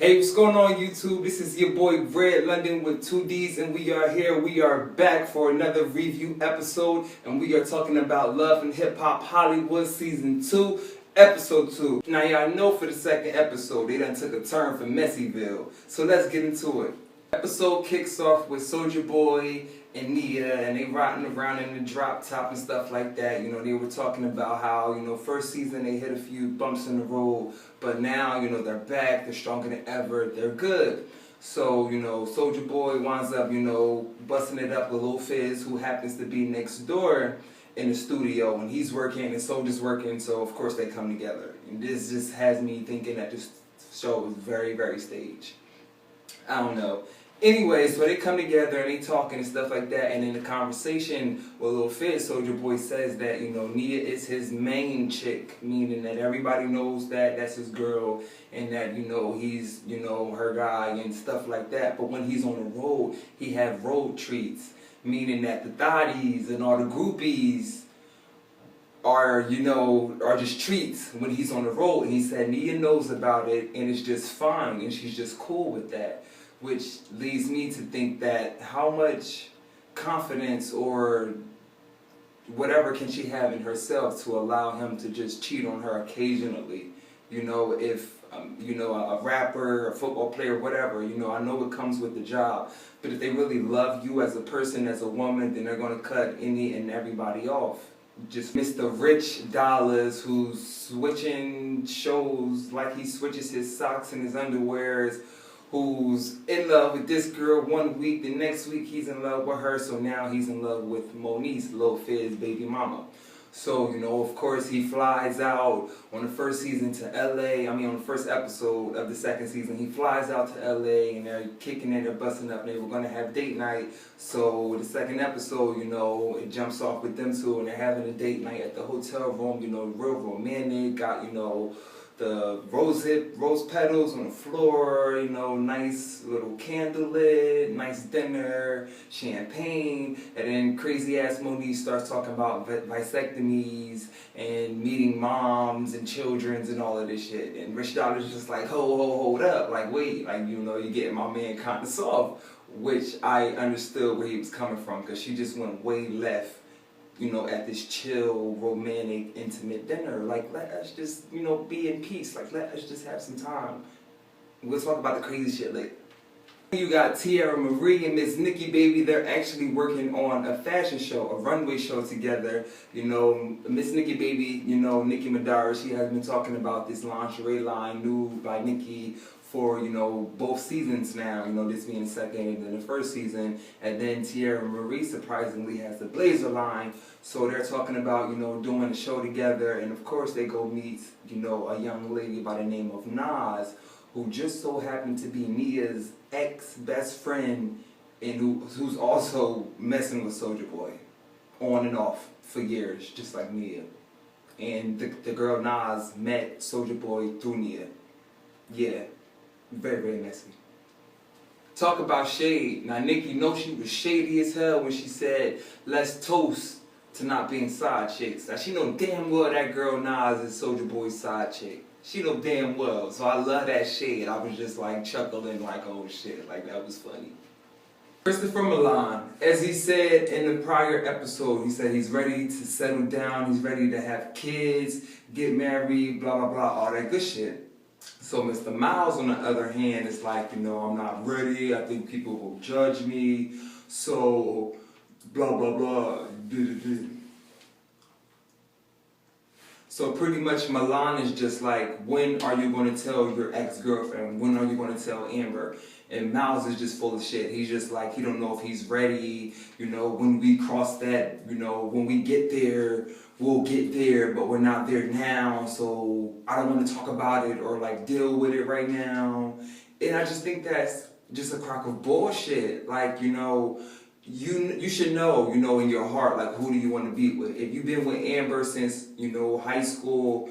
Hey, what's going on YouTube? This is your boy Red London with 2Ds, and we are here. We are back for another review episode, and we are talking about Love and Hip Hop Hollywood Season 2, Episode 2. Now y'all know for the second episode, they done took a turn for Messyville. So let's get into it. Episode kicks off with Soulja Boy and Nia, and they riding around in the drop top and stuff like that. You know, they were talking about how, first season they hit a few bumps in the road, but now, they're back, they're stronger than ever, they're good. So, Soulja Boy winds up, busting it up with Lil Fizz, who happens to be next door in the studio, and he's working and Soulja's working, so of course they come together. And this just has me thinking that this show is very, very staged. I don't know. Anyway, so they come together and they talking and stuff like that, and in the conversation with Lil Fizz, Soulja Boy says that, Nia is his main chick, meaning that everybody knows that that's his girl, and that, he's, her guy and stuff like that. But when he's on the road, he have road treats, meaning that the thotties and all the groupies are just treats when he's on the road. And he said Nia knows about it, and it's just fine, and she's just cool with that. Which leads me to think that how much confidence or whatever can she have in herself to allow him to just cheat on her occasionally. If a rapper, a football player, whatever, I know it comes with the job, but if they really love you as a person, as a woman, then they're going to cut any and everybody off. Just Mr. Rich Dollaz, who's switching shows like he switches his socks and his underwears, who's in love with this girl one week, the next week he's in love with her, so now he's in love with Moniece, Lil Fizz baby mama. So, of course he flies out on the first season to LA, on the first episode of the second season, he flies out to LA and they're kicking it, they're busting up, and they were going to have date night. So the second episode, it jumps off with them two, and they're having a date night at the hotel room, real romantic, got, the rose petals on the floor, nice little candle lit, nice dinner, champagne, and then crazy ass Monique starts talking about vasectomies and meeting moms and children's and all of this shit. And Rich Dollaz just like, hold up, like wait, like you're getting my man kind of soft, which I understood where he was coming from, because she just went way left. At this chill, romantic, intimate dinner. Like, let us just, be in peace. Like, let us just have some time. We'll talk about the crazy shit later. You got Tierra Marie and Miss Nikki, baby. They're actually working on a fashion show, a runway show together. Miss Nikki, baby, Nikki Madera, she has been talking about this lingerie line, new by Nikki, for, both seasons now, this being the second and then the first season. And then Tierra Marie surprisingly has the blazer line. So they're talking about, doing a show together. And of course they go meet, a young lady by the name of Nas, who just so happened to be Nia's ex-best friend, and who's also messing with Soulja Boy on and off for years, just like Nia. And the girl Nas met Soulja Boy through Nia. Yeah. Very, very messy. Talk about shade. Now, Nikki knows she was shady as hell when she said, let's toast to not being side chicks. Now, she know damn well that girl Nas is Soulja Boy's side chick. She know damn well. So I love that shade. I was just like chuckling like, oh shit, like that was funny. Christopher Milan, as he said in the prior episode, he said he's ready to settle down, he's ready to have kids, get married, blah, blah, blah, all that good shit. So Mr. Miles, on the other hand, is like, I'm not ready, I think people will judge me, so blah, blah, blah. So pretty much Milan is just like, when are you going to tell your ex-girlfriend? When are you going to tell Amber? And Miles is just full of shit. He's just like, he don't know if he's ready, when we cross that, when we get there, we'll get there, but we're not there now, so I don't want to talk about it or like deal with it right now. And I just think that's just a crock of bullshit. Like, you should know, in your heart, like, who do you want to be with? If you've been with Amber since, high school,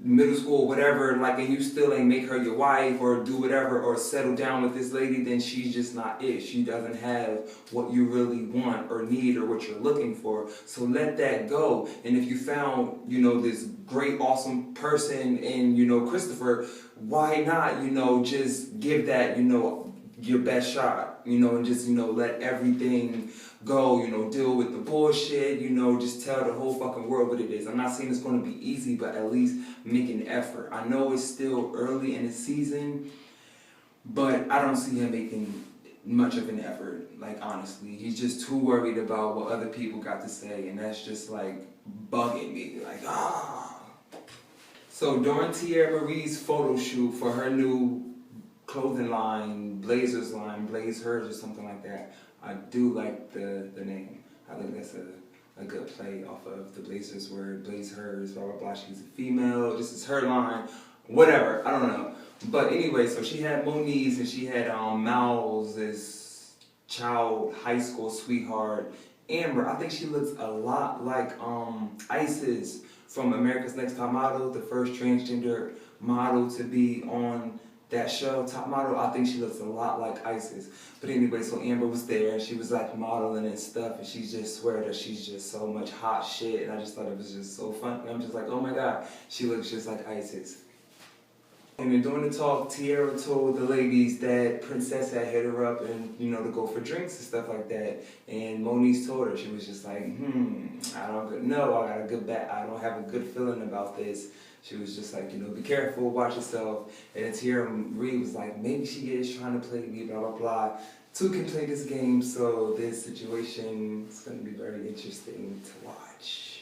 middle school, whatever, like, and you still ain't make her your wife or do whatever or settle down with this lady, then she's just not it. She doesn't have what you really want or need or what you're looking for. So let that go. And if you found, you know, this great, awesome person in, you know, Christopher, why not, you know, just give that, you know, your best shot, you know, and just, you know, let everything go, you know, deal with the bullshit, you know, just tell the whole fucking world what it is. I'm not saying it's going to be easy, but at least make an effort. I know it's still early in the season, but I don't see him making much of an effort, like, honestly. He's just too worried about what other people got to say, and that's just, like, bugging me, like, ah. So during Tierra Marie's photo shoot for her new clothing line, Blazers line, Blaze Hers or something like that, I do like the name. I think that's a good play off of the Blazers word, Blaze Hers, blah, blah, blah. She's a female, this is her line, whatever, I don't know. But anyway, so she had Moniz and she had Mal's, this child high school sweetheart, Amber. I think she looks a lot like Isis from America's Next Top Model, the first transgender model to be on that show, Top Model. I think she looks a lot like Isis. But anyway, so Amber was there and she was like modeling and stuff, and she just swear that she's just so much hot shit, and I just thought it was just so fun. And I'm just like, oh my god, she looks just like Isis. And then during the talk, Tierra told the ladies that Princess had hit her up and, you know, to go for drinks and stuff like that. And Moniz told her, she was just like, I don't have a good feeling about this. She was just like, you know, be careful, watch yourself. And then Tierra Marie was like, maybe she is trying to play me, blah, blah, blah. Two can play this game, so this situation is going to be very interesting to watch.